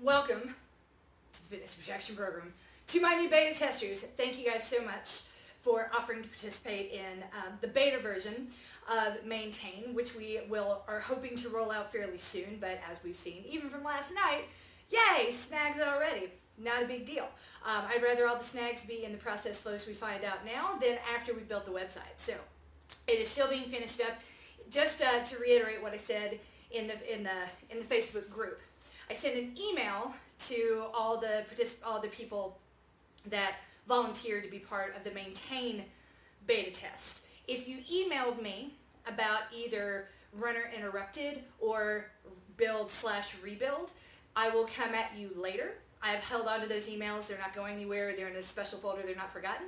welcome to the Fitness Projection Program. To my new beta testers, thank you guys so much for offering to participate in the beta version of Maintain, which we are hoping to roll out fairly soon, but as we've seen, even from last night, yay, snags already. Not a big deal. I'd rather all the snags be in the process flows we find out now than after we built the website. So it is still being finished up. Just to reiterate what I said in the Facebook group, I sent an email to all the people that volunteered to be part of the Maintain beta test. If you emailed me about either Runner Interrupted or build/rebuild, I will come at you later. I have held on to those emails. They're not going anywhere. They're in a special folder. They're not forgotten.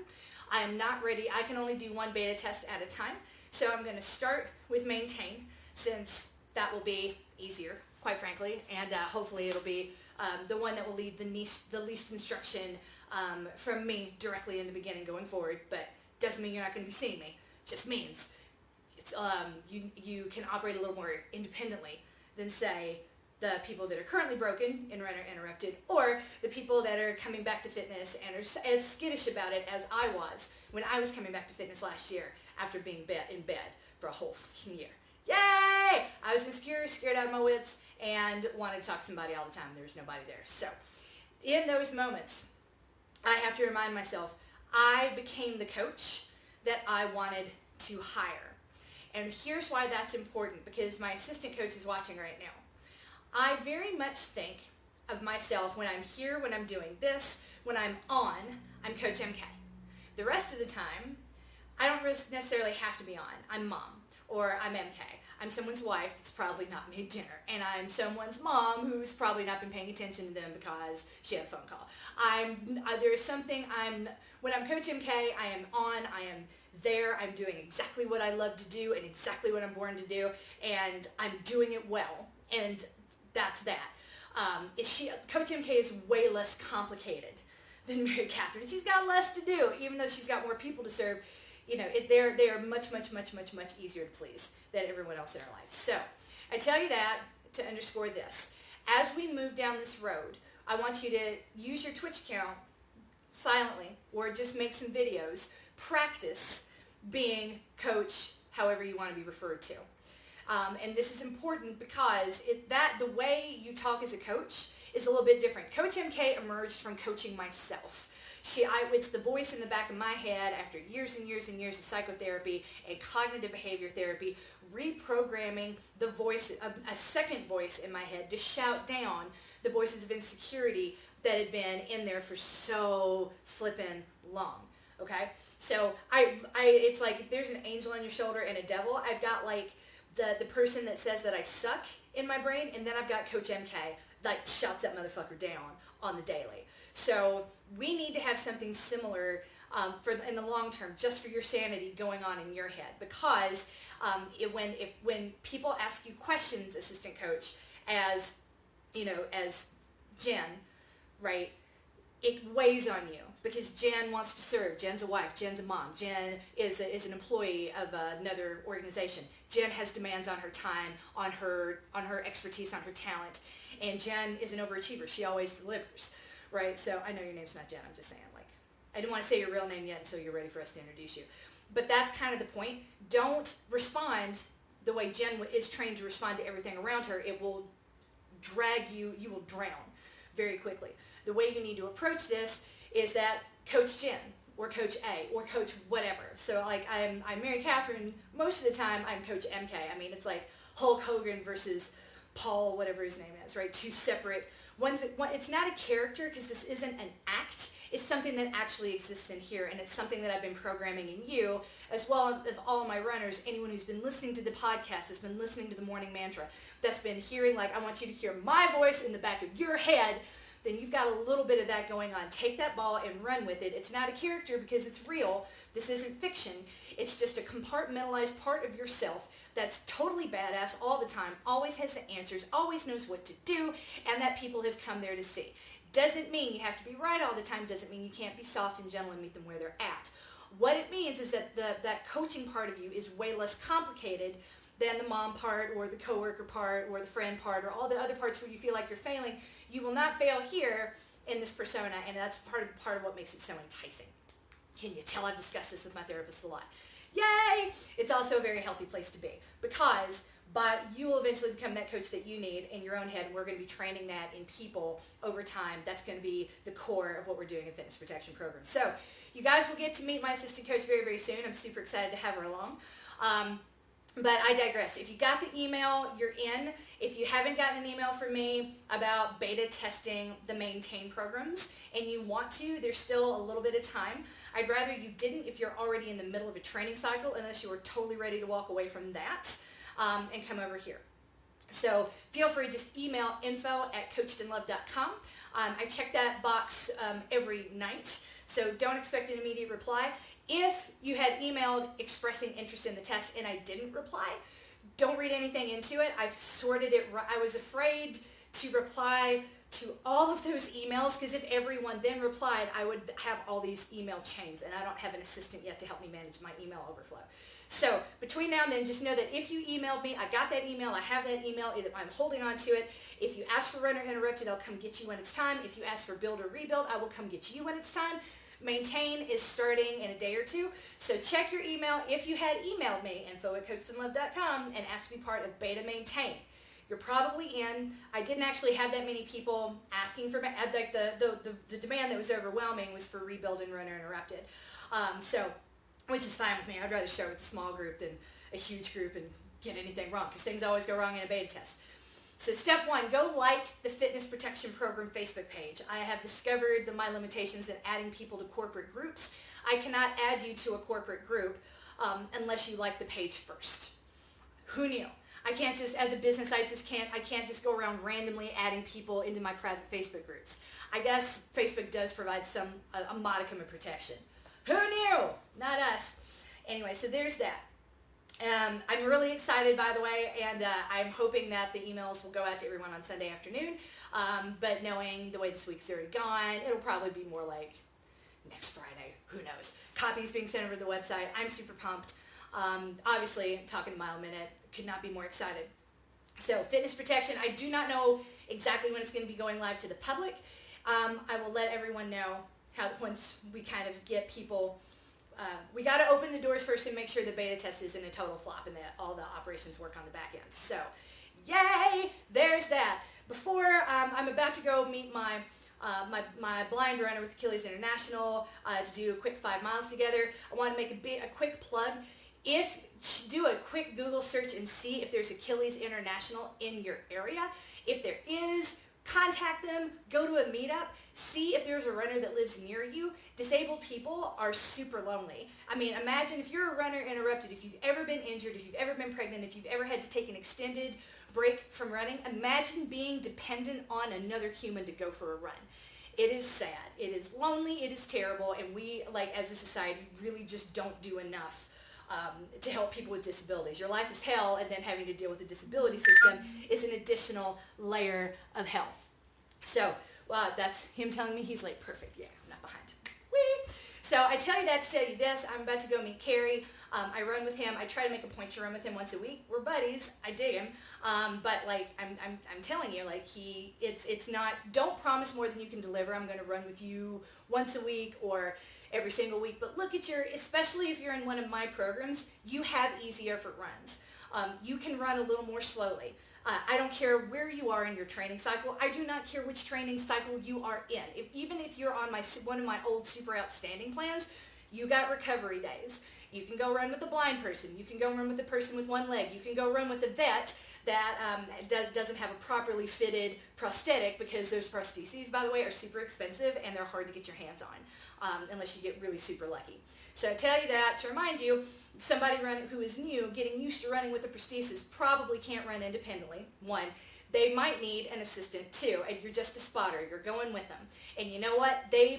I am not ready. I can only do one beta test at a time. So I'm going to start with Maintain, since that will be easier, quite frankly, and hopefully it'll be the one that will lead the least instruction from me directly in the beginning going forward. But doesn't mean you're not going to be seeing me. It just means it's you can operate a little more independently than, say, the people that are currently broken in Runner Interrupted, or the people that are coming back to fitness and are as skittish about it as I was when I was coming back to fitness last year after being in bed for a whole fucking year. Yay! I was insecure, scared out of my wits, and wanted to talk to somebody all the time. There was nobody there. So in those moments, I have to remind myself, I became the coach that I wanted to hire. And here's why that's important, because my assistant coach is watching right now. I very much think of myself when I'm here, when I'm doing this, when I'm on, I'm Coach MK. The rest of the time, I don't necessarily have to be on. I'm mom, or I'm MK. I'm someone's wife that's probably not made dinner, and I'm someone's mom who's probably not been paying attention to them because she had a phone call. When I'm Coach MK, I am on, I am there, I'm doing exactly what I love to do and exactly what I'm born to do, and I'm doing it well, and that's that. Coach MK is way less complicated than Mary Catherine. She's got less to do, even though she's got more people to serve. They are much easier to please than everyone else in our life. So I tell you that to underscore this. As we move down this road, I want you to use your Twitch account silently, or just make some videos. Practice being coach, however you want to be referred to. And this is important because the way you talk as a coach is a little bit different. Coach MK emerged from coaching myself. It's the voice in the back of my head after years and years and years of psychotherapy and cognitive behavior therapy, reprogramming the voice, a second voice in my head to shout down the voices of insecurity that had been in there for so flippin' long. Okay? So it's like if there's an angel on your shoulder and a devil, I've got like the person that says that I suck in my brain, and then I've got Coach MK that shouts that motherfucker down on the daily. So we need to have something similar in the long term, just for your sanity, going on in your head. Because when people ask you questions, assistant coach, as Jen, right, it weighs on you. Because Jen wants to serve. Jen's a wife. Jen's a mom. Jen is an employee of another organization. Jen has demands on her time, on her expertise, on her talent. And Jen is an overachiever. She always delivers, right? So I know your name's not Jen. I'm just saying, I didn't want to say your real name yet until you're ready for us to introduce you. But that's kind of the point. Don't respond the way Jen is trained to respond to everything around her. It will drag you. You will drown very quickly. The way you need to approach this is that Coach Jen, or Coach A, or Coach whatever. So I'm Mary Catherine. Most of the time I'm Coach MK. I mean, it's like Hulk Hogan versus Paul, whatever his name is, right? Two separate ones. It's not a character, because this isn't an act. It's something that actually exists in here, and it's something that I've been programming in you, as well as all of my runners, anyone who's been listening to the podcast, that's been listening to the morning mantra, that's been hearing, I want you to hear my voice in the back of your head. Then you've got a little bit of that going on. Take that ball and run with it. It's not a character because it's real. This isn't fiction. It's just a compartmentalized part of yourself that's totally badass all the time, always has the answers, always knows what to do, and that people have come there to see. Doesn't mean you have to be right all the time. Doesn't mean you can't be soft and gentle and meet them where they're at. What it means is that that coaching part of you is way less complicated than the mom part or the coworker part or the friend part or all the other parts where you feel like you're failing. you will not fail here in this persona, and that's part of what makes it so enticing. Can you tell I've discussed this with my therapist a lot? Yay! It's also a very healthy place to be, because you will eventually become that coach that you need in your own head, and we're going to be training that in people over time. That's going to be the core of what we're doing in Fitness Protection Program. So you guys will get to meet my assistant coach very, very soon. I'm super excited to have her along. But I digress. If you got the email, you're in. If you haven't gotten an email from me about beta testing the Maintain programs and you want to, there's still a little bit of time. I'd rather you didn't if you're already in the middle of a training cycle, unless you are totally ready to walk away from that and come over here. So feel free, just email info@coachedandloved.com. I check that box every night, so don't expect an immediate reply. If you had emailed expressing interest in the test and I didn't reply, don't read anything into it. I've sorted it. I was afraid to reply to all of those emails, because if everyone then replied, I would have all these email chains, and I don't have an assistant yet to help me manage my email overflow. So between now and then, just know that if you emailed me, I got that email, I have that email, I'm holding on to it. If you ask for Run or Interrupted, I'll come get you when it's time. If you ask for Build or Rebuild, I will come get you when it's time. Maintain is starting in a day or two, so check your email. If you had emailed me, info@coachedandloved.com, and asked to be part of Beta Maintain, you're probably in. I didn't actually have that many people asking for, like the demand that was overwhelming was for Rebuild and Run or Interrupted. So, which is fine with me. I'd rather start with a small group than a huge group and get anything wrong, because things always go wrong in a beta test. So step one, go like the Fitness Protection Program Facebook page. I have discovered my limitations in adding people to corporate groups. I cannot add you to a corporate group unless you like the page first. Who knew? I can't just, as a business, I can't just go around randomly adding people into my private Facebook groups. I guess Facebook does provide a modicum of protection. Who knew? Not us. Anyway, so there's that. I'm really excited, by the way, and I'm hoping that the emails will go out to everyone on Sunday afternoon, but knowing the way this week's already gone, it'll probably be more like next Friday. Who knows? Copies being sent over to the website. I'm super pumped. Obviously, talking to Mile a Minute, could not be more excited. So Fitness Protection, I do not know exactly when it's going to be going live to the public. I will let everyone know once we kind of get people. We got to open the doors first and make sure the beta test isn't a total flop and that all the operations work on the back end. So, yay! There's that. Before I'm about to go meet my blind runner with Achilles International to do a quick 5 miles together, I want to make a quick plug. Do a quick Google search and see if there's Achilles International in your area. If there is, contact them, go to a meetup, see if there's a runner that lives near you. Disabled people are super lonely. I mean, imagine if you're a runner interrupted, if you've ever been injured, if you've ever been pregnant, if you've ever had to take an extended break from running, imagine being dependent on another human to go for a run. It is sad. It is lonely. It is terrible. And we, as a society, really just don't do enough to help people with disabilities. Your life is hell, and then having to deal with the disability system is an additional layer of hell. So, that's him telling me he's late. Perfect. Yeah, I'm not behind. Whee! So I tell you that to tell you this. I'm about to go meet Carrie. I run with him. I try to make a point to run with him once a week. We're buddies. I dig him. But I'm telling you, it's not. Don't promise more than you can deliver. I'm going to run with you once a week or every single week. But look at especially if you're in one of my programs, you have easy effort runs. You can run a little more slowly. I don't care where you are in your training cycle. I do not care which training cycle you are in. Even if you're on one of my old super outstanding plans, you got recovery days. You can go run with a blind person. You can go run with a person with one leg. You can go run with a vet that doesn't have a properly fitted prosthetic, because those prostheses, by the way, are super expensive and they're hard to get your hands on unless you get really super lucky. So I tell you that to remind you, somebody who is new, getting used to running with a prosthesis, probably can't run independently. One, they might need an assistant. Two, and you're just a spotter. You're going with them. And you know what? They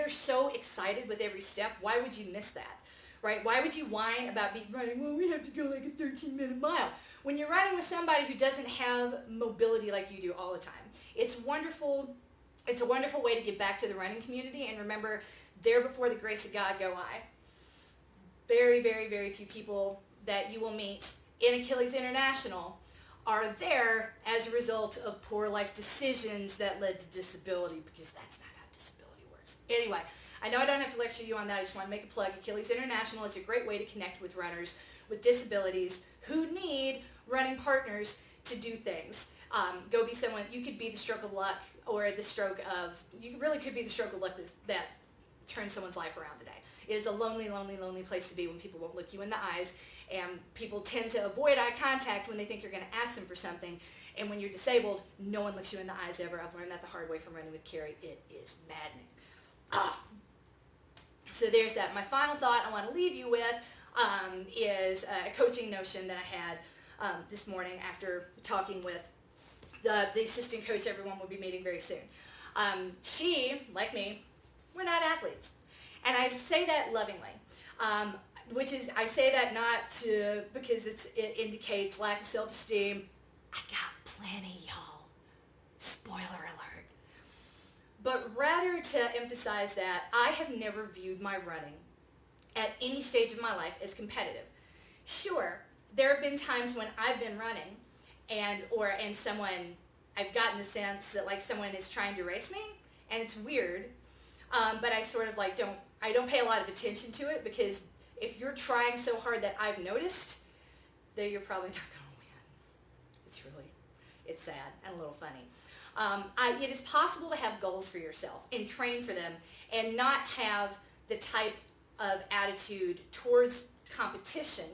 are so excited with every step. Why would you miss that? Right? Why would you whine about running, well, we have to go like a 13-minute mile, when you're running with somebody who doesn't have mobility like you do all the time? It's wonderful. It's a wonderful way to get back to the running community. And remember, there before the grace of God go I. Very, very, very few people that you will meet in Achilles International are there as a result of poor life decisions that led to disability, because that's not how disability works. Anyway, I know I don't have to lecture you on that. I just want to make a plug. Achilles International is a great way to connect with runners with disabilities who need running partners to do things. Go be someone, you could be the stroke of luck, or the stroke of, you really could be the stroke of luck that turns someone's life around today. It is a lonely, lonely, lonely place to be when people won't look you in the eyes, and people tend to avoid eye contact when they think you're going to ask them for something. And when you're disabled, no one looks you in the eyes ever. I've learned that the hard way from running with Carrie. It is maddening. So there's that. My final thought I want to leave you with is a coaching notion that I had this morning after talking with the assistant coach everyone will be meeting very soon. She, like me, we're not athletes. And I say that lovingly, which is, I say that not to, because it indicates lack of self-esteem. I got plenty, y'all. Spoiler alert. But rather to emphasize that I have never viewed my running at any stage of my life as competitive. Sure, there have been times when I've been running and someone, I've gotten the sense that like someone is trying to race me, and it's weird, but I sort of like I don't pay a lot of attention to it, because if you're trying so hard that I've noticed, then you're probably not going to win. It's sad and a little funny. It is possible to have goals for yourself and train for them and not have the type of attitude towards competition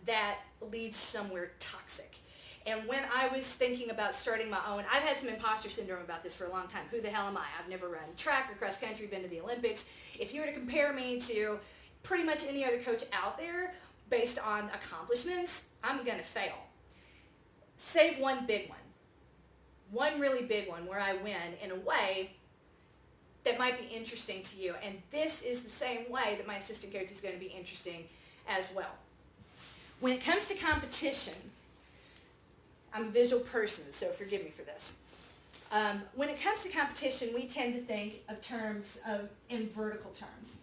that leads somewhere toxic. And when I was thinking about starting my own, I've had some imposter syndrome about this for a long time. Who the hell am I? I've never run track or cross country, been to the Olympics. If you were to compare me to pretty much any other coach out there based on accomplishments, I'm going to fail. Save one big one. One really big one where I win in a way that might be interesting to you. And this is the same way that my assistant coach is going to be interesting as well. When it comes to competition, I'm a visual person, so forgive me for this. When it comes to competition, we tend to think of terms in vertical terms.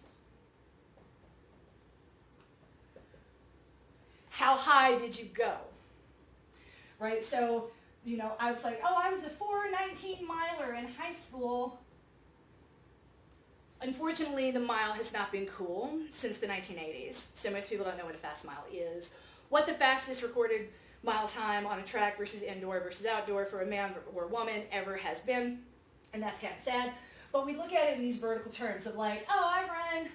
How high did you go? Right? So, I was like, I was a 4:19 miler in high school. Unfortunately, the mile has not been cool since the 1980s, so most people don't know what a fast mile is. What the fastest recorded mile time on a track versus indoor versus outdoor for a man or a woman ever has been, and that's kind of sad. But we look at it in these vertical terms of like, I run,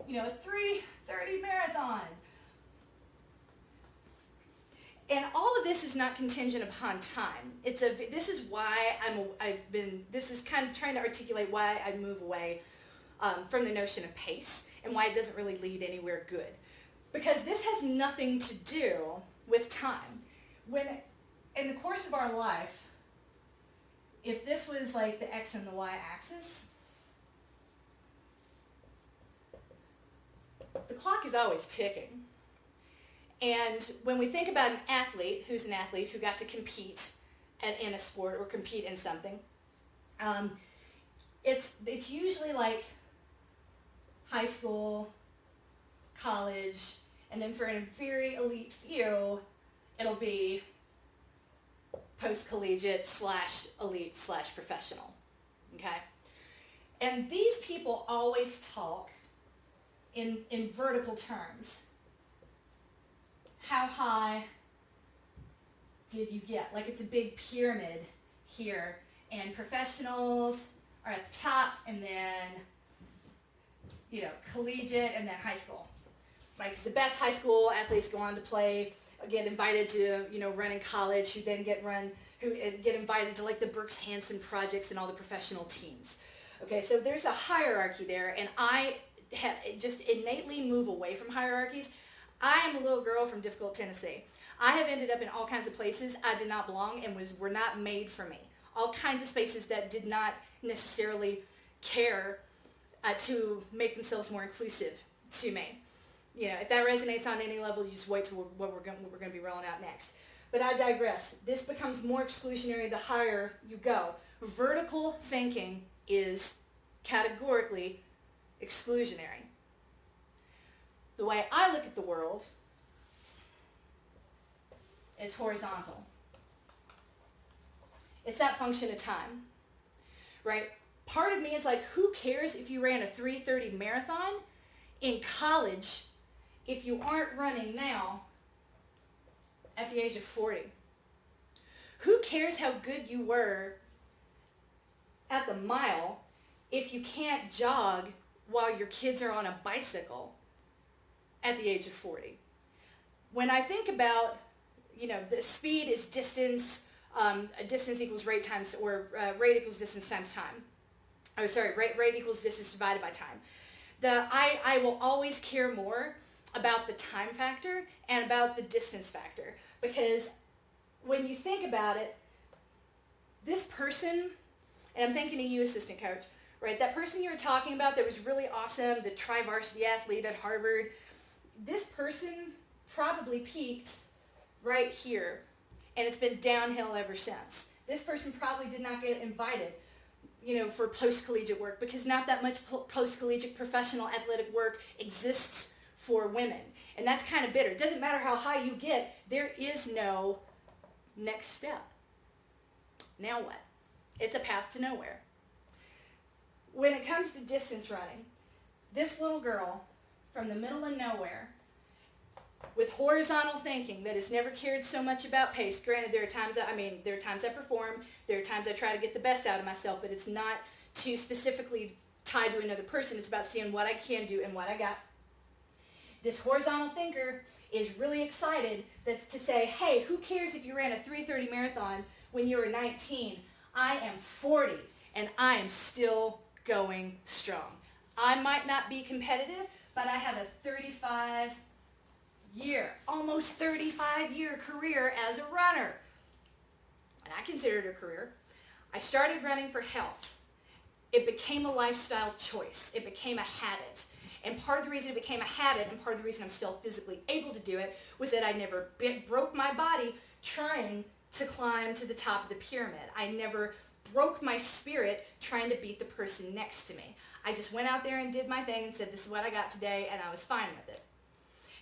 a 3:30 marathon. And all of this is not contingent upon time. This is why this is kind of trying to articulate why I move away from the notion of pace and why it doesn't really lead anywhere good. Because this has nothing to do with time. When, in the course of our life, if this was like the X and the Y axis, the clock is always ticking. And when we think about an athlete who's an athlete who got to compete in a sport or compete in something, it's usually like high school, college, and then for a very elite few, it'll be post-collegiate / elite / professional, okay? And these people always talk in vertical terms. How high did you get? Like it's a big pyramid here, and professionals are at the top, and then, collegiate, and then high school. Like the best high school athletes go on to play, get invited to, run in college, who then get invited to like the Brooks Hanson projects and all the professional teams. Okay, so there's a hierarchy there, and I just innately move away from hierarchies. I am a little girl from difficult Tennessee. I have ended up in all kinds of places I did not belong and were not made for me. All kinds of spaces that did not necessarily care to make themselves more inclusive to me. If that resonates on any level, you just wait till what we're going to be rolling out next. But I digress. This becomes more exclusionary the higher you go. Vertical thinking is categorically exclusionary. The way I look at the world is horizontal. It's that function of time, right? Part of me is like, who cares if you ran a 3:30 marathon in college if you aren't running now at the age of 40? Who cares how good you were at the mile if you can't jog while your kids are on a bicycle at the age of 40? When I think about, the speed is distance, distance equals rate times, or rate equals distance times time. Oh, sorry, rate equals distance divided by time. I will always care more about the time factor and about the distance factor, because when you think about it, this person, and I'm thinking of you, assistant coach, right? That person you were talking about that was really awesome, the tri-varsity athlete at Harvard, this person probably peaked right here, and it's been downhill ever since. This person probably did not get invited, for post-collegiate work, because not that much post-collegiate professional athletic work exists for women. And that's kind of bitter. It doesn't matter how high you get, there is no next step. Now what? It's a path to nowhere. When it comes to distance running, this little girl from the middle of nowhere with horizontal thinking that has never cared so much about pace. Granted, there are times I perform, there are times I try to get the best out of myself, but it's not too specifically tied to another person. It's about seeing what I can do and what I got. This horizontal thinker is really excited to say, hey, who cares if you ran a 3:30 marathon when you were 19? I am 40 and I am still going strong. I might not be competitive, but I have a almost 35 year career as a runner. And I consider it a career. I started running for health. It became a lifestyle choice. It became a habit. And part of the reason it became a habit, and part of the reason I'm still physically able to do it, was that I never broke my body trying to climb to the top of the pyramid. I never broke my spirit trying to beat the person next to me. I just went out there and did my thing and said, this is what I got today, and I was fine with it.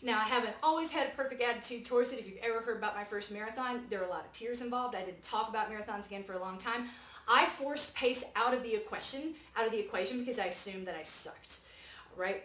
Now, I haven't always had a perfect attitude towards it. If you've ever heard about my first marathon, there were a lot of tears involved. I didn't talk about marathons again for a long time. I forced pace out of the equation because I assumed that I sucked, right?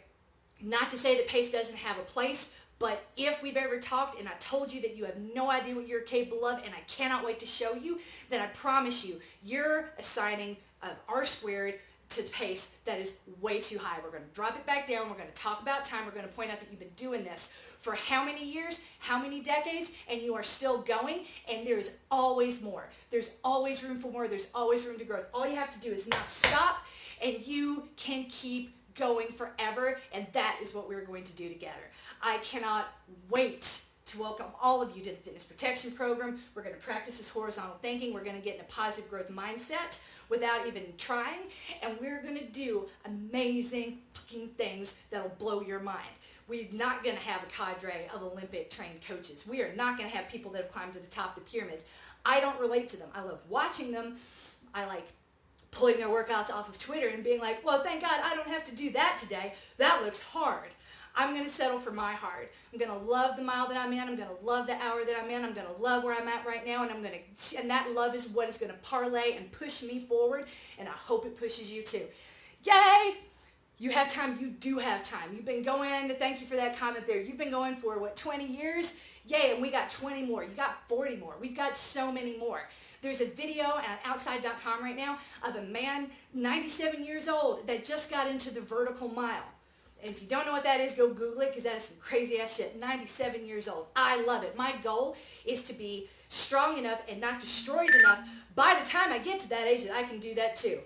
Not to say that pace doesn't have a place, but if we've ever talked and I told you that you have no idea what you're capable of and I cannot wait to show you, then I promise you, you're assigning an R squared to pace that is way too high. We're going to drop it back down. We're going to talk about time. We're going to point out that you've been doing this for how many years, how many decades, and you are still going, and there is always more. There's always room for more. There's always room to growth. All you have to do is not stop, and you can keep going forever, and that is what we're going to do together. I cannot wait to welcome all of you to the Fitness Protection Program. We're going to practice this horizontal thinking. We're going to get in a positive growth mindset without even trying, and we're going to do amazing fucking things that'll blow your mind. We're not going to have a cadre of Olympic trained coaches. We are not going to have people that have climbed to the top of the pyramids. I don't relate to them. I love watching them. I like pulling their workouts off of Twitter and being like, well, thank God I don't have to do that today. That looks hard. I'm going to settle for my hard. I'm going to love the mile that I'm in. I'm going to love the hour that I'm in. I'm going to love where I'm at right now, and that love is what is going to parlay and push me forward, and I hope it pushes you too. Yay! You have time. You do have time. You've been going, thank you for that comment there. You've been going for, 20 years? Yay, and we got 20 more. You got 40 more. We've got so many more. There's a video at outside.com right now of a man, 97 years old, that just got into the vertical mile. And if you don't know what that is, go Google it, because that is some crazy ass shit. 97 years old. I love it. My goal is to be strong enough and not destroyed enough by the time I get to that age that I can do that too.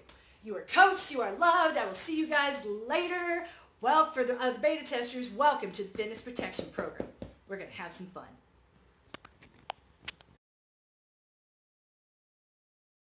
You are coached. You are loved. I will see you guys later. Well, for the beta testers, welcome to the Fitness Protection Program. We're going to have some fun.